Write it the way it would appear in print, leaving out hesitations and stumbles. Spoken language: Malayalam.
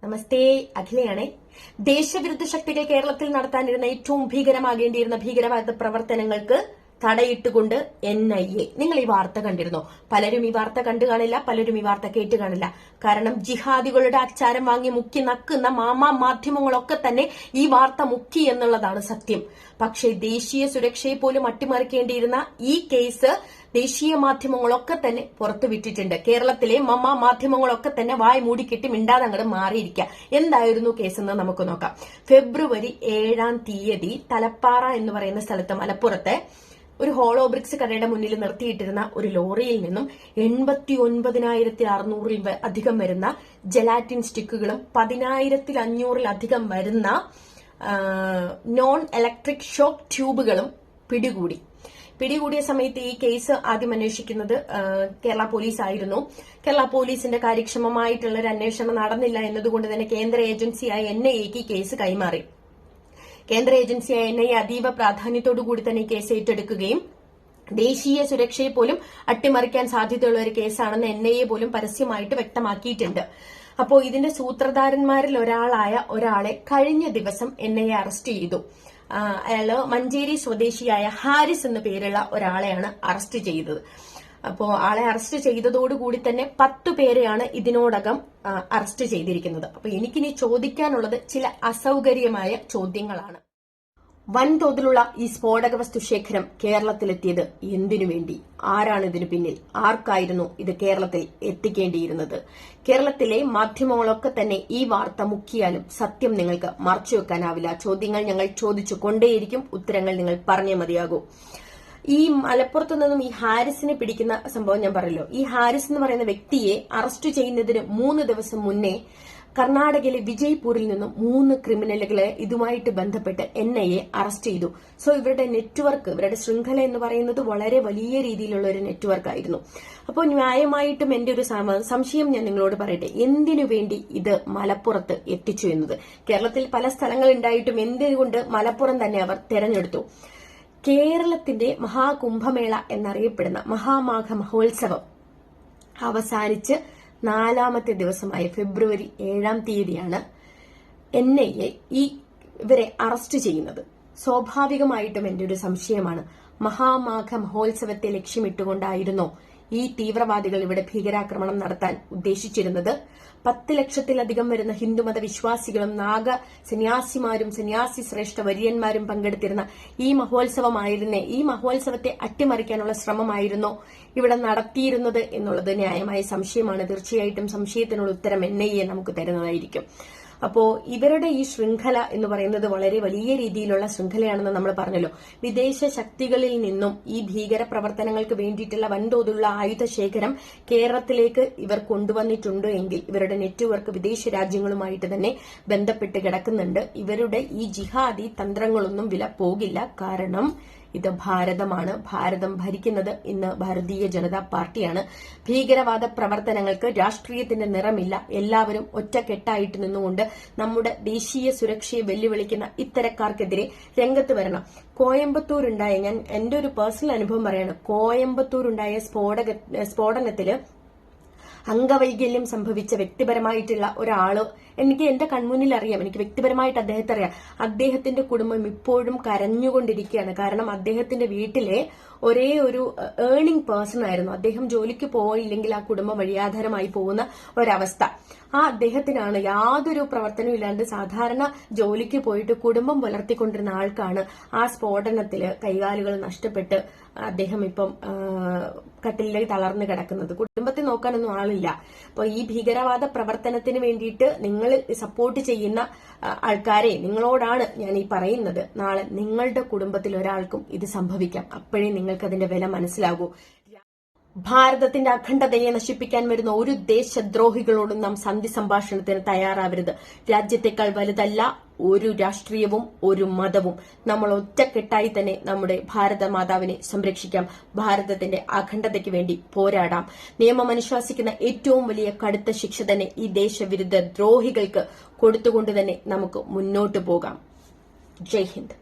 നമസ്തേ, അഖിലയാണേ. ദേശവിരുദ്ധ ശക്തികൾ കേരളത്തിൽ നടത്താനിരുന്ന ഏറ്റവും ഭീകരമാകേണ്ടിയിരുന്ന ഭീകരവാദ പ്രവർത്തനങ്ങൾക്ക് തടയിട്ടുകൊണ്ട് NIA. നിങ്ങൾ ഈ വാർത്ത കണ്ടിരുന്നോ? പലരും ഈ വാർത്ത കണ്ടു കാണില്ല, പലരും ഈ വാർത്ത കേട്ട് കാണില്ല. കാരണം ജിഹാദികളുടെ അച്ചാരം വാങ്ങി മുക്കി നക്കുന്ന മാധ്യമങ്ങളൊക്കെ തന്നെ ഈ വാർത്ത മുക്കി എന്നുള്ളതാണ് സത്യം. പക്ഷേ ദേശീയ സുരക്ഷയെ പോലും അട്ടിമറിക്കേണ്ടിയിരുന്ന ഈ കേസ് ദേശീയ മാധ്യമങ്ങളൊക്കെ തന്നെ പുറത്തുവിട്ടിട്ടുണ്ട്. കേരളത്തിലെ മാധ്യമങ്ങളൊക്കെ തന്നെ വായ് മൂടിക്കെട്ടി മിണ്ടാതെ അങ്ങോട്ട് മാറിയിരിക്കുക. എന്തായിരുന്നു കേസെന്ന് നമുക്ക് നോക്കാം. ഫെബ്രുവരി 7 തലപ്പാറ എന്ന് പറയുന്ന സ്ഥലത്ത് മലപ്പുറത്തെ ഒരു ഹോളോ ബ്രിക്സ് കടയുടെ മുന്നിൽ നിർത്തിയിട്ടിരുന്ന ഒരു ലോറിയിൽ നിന്നും 89,600 അധികം വരുന്ന ജലാറ്റിൻ സ്റ്റിക്കുകളും 10,500 വരുന്ന നോൺ ഇലക്ട്രിക് ഷോക്ക് ട്യൂബുകളും പിടികൂടിയ സമയത്ത് ഈ കേസ് ആദ്യം അന്വേഷിക്കുന്നത് കേരള പോലീസ് ആയിരുന്നു. കേരള പോലീസിന്റെ കാര്യക്ഷമമായിട്ടുള്ള ഒരു അന്വേഷണം നടന്നില്ല എന്നതുകൊണ്ട് തന്നെ കേന്ദ്ര ഏജൻസിയായ NIAക്ക് കേസ് കൈമാറി. കേന്ദ്ര ഏജൻസിയായ NIA അതീവ പ്രാധാന്യത്തോടുകൂടി തന്നെ ഈ കേസ് ഏറ്റെടുക്കുകയും ദേശീയ സുരക്ഷയെ പോലും അട്ടിമറിക്കാൻ സാധ്യതയുള്ള ഒരു കേസാണെന്ന് NIA പോലും പരസ്യമായിട്ട് വ്യക്തമാക്കിയിട്ടുണ്ട്. അപ്പോൾ ഇതിന്റെ സൂത്രധാരന്മാരിൽ ഒരാളെ കഴിഞ്ഞ ദിവസം NIA അറസ്റ്റ് ചെയ്തു. അയാള് മഞ്ചേരി സ്വദേശിയായ ഹാരിസ് എന്ന പേരുള്ള ഒരാളെയാണ് അറസ്റ്റ് ചെയ്തത്. അപ്പോ ആളെ അറസ്റ്റ് ചെയ്തതോടുകൂടി തന്നെ 10 പേരെയാണ് ഇതിനോടകം അറസ്റ്റ് ചെയ്തിരിക്കുന്നത്. അപ്പൊ എനിക്കിനി ചോദിക്കാനുള്ളത് ചില അസൗകര്യമായ ചോദ്യങ്ങളാണ്. വൻതോതിലുള്ള ഈ സ്ഫോടക വസ്തു ശേഖരം കേരളത്തിലെത്തിയത് എന്തിനു വേണ്ടി? ആരാണ് ഇതിനു പിന്നിൽ? ആർക്കായിരുന്നു ഇത് കേരളത്തിൽ എത്തിക്കേണ്ടിയിരുന്നത്? കേരളത്തിലെ മാധ്യമങ്ങളൊക്കെ തന്നെ ഈ വാർത്ത മുക്കിയാലും സത്യം നിങ്ങൾക്ക് മറച്ചുവെക്കാനാവില്ല. ചോദ്യങ്ങൾ ഞങ്ങൾ ചോദിച്ചു കൊണ്ടേയിരിക്കും, ഉത്തരങ്ങൾ നിങ്ങൾ പറഞ്ഞേ മതിയാകൂ. ഈ മലപ്പുറത്തു നിന്നും ഈ ഹാരിസിനെ പിടിക്കുന്ന സംഭവം ഞാൻ പറയല്ലോ. ഈ ഹാരിസ് എന്ന് പറയുന്ന വ്യക്തിയെ അറസ്റ്റ് ചെയ്യുന്നതിന് 3 ദിവസം മുന്നേ കർണാടകയിലെ വിജയ്പൂരിൽ നിന്നും 3 ക്രിമിനലുകളെ ഇതുമായിട്ട് ബന്ധപ്പെട്ട് NIA അറസ്റ്റ് ചെയ്തു. സോ ഇവരുടെ നെറ്റ്വർക്ക്, ഇവരുടെ ശൃംഖല എന്ന് പറയുന്നത് വളരെ വലിയ രീതിയിലുള്ള ഒരു നെറ്റ്വർക്ക് ആയിരുന്നു. അപ്പോൾ ന്യായമായിട്ടും എന്റെ ഒരു സംശയം ഞാൻ നിങ്ങളോട് പറയട്ടെ, എന്തിനു വേണ്ടി ഇത് മലപ്പുറത്ത് എത്തിച്ചു എന്നത്? കേരളത്തിൽ പല സ്ഥലങ്ങൾ ഉണ്ടായിട്ടും എന്തുകൊണ്ട് മലപ്പുറം തന്നെ അവർ തെരഞ്ഞെടുത്തു? കേരളത്തിന്റെ മഹാകുംഭമേള എന്നറിയപ്പെടുന്ന മഹാമാഘ മഹോത്സവം അവസാനിച്ച് 4ാമത്തെ ദിവസമായ ഫെബ്രുവരി 7 NIA ഇവരെ അറസ്റ്റ് ചെയ്യുന്നത്. സ്വാഭാവികമായിട്ടും എന്റെ ഒരു സംശയമാണ്, മഹാമാഘ മഹോത്സവത്തെ ലക്ഷ്യമിട്ടുകൊണ്ടായിരുന്നോ ഈ തീവ്രവാദികൾ ഇവിടെ ഭീകരാക്രമണം നടത്താൻ ഉദ്ദേശിച്ചിരുന്നത്? 10 ലക്ഷത്തിലധികം വരുന്ന ഹിന്ദുമത വിശ്വാസികളും നാഗ സന്യാസിമാരും സന്യാസി ശ്രേഷ്ഠ വര്യന്മാരും പങ്കെടുത്തിരുന്ന ഈ മഹോത്സവത്തെ അട്ടിമറിക്കാനുള്ള ശ്രമമായിരുന്നോ ഇവിടെ നടത്തിയിരുന്നത് എന്നുള്ളത് ന്യായമായ സംശയമാണ്. തീർച്ചയായിട്ടും സംശയത്തിനുള്ള ഉത്തരം NIA നമുക്ക് തരുന്നതായിരിക്കും. അപ്പോ ഇവരുടെ ഈ ശൃംഖല എന്ന് പറയുന്നത് വളരെ വലിയ രീതിയിലുള്ള ശൃംഖലയാണെന്ന് നമ്മൾ പറഞ്ഞല്ലോ. വിദേശ ശക്തികളിൽ നിന്നും ഈ ഭീകര പ്രവർത്തനങ്ങൾക്ക് വേണ്ടിയിട്ടുള്ള വൻതോതിലുള്ള ആയുധ ശേഖരം കേരളത്തിലേക്ക് ഇവർ കൊണ്ടുവന്നിട്ടുണ്ട് എങ്കിൽ ഇവരുടെ നെറ്റ്വർക്ക് വിദേശ രാജ്യങ്ങളുമായിട്ട് തന്നെ ബന്ധപ്പെട്ട് കിടക്കുന്നുണ്ട്. ഇവരുടെ ഈ ജിഹാദി തന്ത്രങ്ങളൊന്നും വില പോകില്ല. കാരണം ഇത് ഭാരതമാണ്. ഭാരതം ഭരിക്കുന്നത് ഇന്ന് ഭാരതീയ ജനതാ പാർട്ടിയാണ്. ഭീകരവാദ പ്രവർത്തനങ്ങൾക്ക് രാഷ്ട്രീയത്തിന്റെ നിറമില്ല. എല്ലാവരും ഒറ്റക്കെട്ടായിട്ട് നിന്നുകൊണ്ട് നമ്മുടെ ദേശീയ സുരക്ഷയെ വെല്ലുവിളിക്കുന്ന ഇത്തരക്കാർക്കെതിരെ രംഗത്ത് വരണം. കോയമ്പത്തൂരുണ്ടായ, ഞാൻ എന്റെ ഒരു പേഴ്സണൽ അനുഭവം പറയാണ്, കോയമ്പത്തൂരുണ്ടായ സ്ഫോടനത്തില് അംഗവൈകല്യം സംഭവിച്ച വ്യക്തിപരമായിട്ടുള്ള ഒരാള് എനിക്ക് എന്റെ കൺമുന്നിൽ അറിയാം. എനിക്ക് വ്യക്തിപരമായിട്ട് അദ്ദേഹത്തെ അറിയാം. അദ്ദേഹത്തിന്റെ കുടുംബം ഇപ്പോഴും കരഞ്ഞുകൊണ്ടിരിക്കുകയാണ്. കാരണം അദ്ദേഹത്തിന്റെ വീട്ടിലെ ഒരേ ഒരു ഏർണിംഗ് പേഴ്സൺ ആയിരുന്നു. അദ്ദേഹം ജോലിക്ക് പോയില്ലെങ്കിൽ ആ കുടുംബം വഴിയാധാരമായി പോകുന്ന ഒരവസ്ഥ. ആ അദ്ദേഹത്തിനാണ് യാതൊരു പ്രവർത്തനവും ഇല്ലാണ്ട് സാധാരണ ജോലിക്ക് പോയിട്ട് കുടുംബം പുലർത്തിക്കൊണ്ടിരുന്ന ആൾക്കാണ് ആ സ്ഫോടനത്തില് കൈകാലുകൾ നഷ്ടപ്പെട്ട് അദ്ദേഹം ഇപ്പം കട്ടിലേക്ക് തളർന്നു കിടക്കുന്നത്. കുടുംബത്തെ നോക്കാനൊന്നും ആളില്ല. അപ്പൊ ഈ ഭീകരവാദ പ്രവർത്തനത്തിന് വേണ്ടിയിട്ട് നിങ്ങൾ സപ്പോർട്ട് ചെയ്യുന്ന ആൾക്കാരെ, നിങ്ങളോടാണ് ഞാൻ ഈ പറയുന്നത്. നാളെ നിങ്ങളുടെ കുടുംബത്തിൽ ഒരാൾക്കും ഇത് സംഭവിക്കാം. അപ്പോഴേ നിങ്ങൾക്ക് അതിന്റെ വില മനസ്സിലാകൂ. ഭാരതത്തിന്റെ അഖണ്ഡതയെ നശിപ്പിക്കാൻ വരുന്ന ഒരു ദേശദ്രോഹികളോടും നാം സന്ധി സംഭാഷണത്തിന് തയ്യാറാവരുത്. രാജ്യത്തെക്കാൾ വലുതല്ല ഒരു രാഷ്ട്രീയവും ഒരു മതവും. നമ്മൾ ഒറ്റക്കെട്ടായി തന്നെ നമ്മുടെ ഭാരത മാതാവിനെ സംരക്ഷിക്കാം. ഭാരതത്തിന്റെ അഖണ്ഡതയ്ക്ക് വേണ്ടി പോരാടാം. നിയമം അനുശാസിക്കുന്ന ഏറ്റവും വലിയ കടുത്ത ശിക്ഷ തന്നെ ഈ ദേശവിരുദ്ധ ദ്രോഹികൾക്ക് കൊടുത്തുകൊണ്ട് തന്നെ നമുക്ക് മുന്നോട്ട് പോകാം. ജയ് ഹിന്ദ്.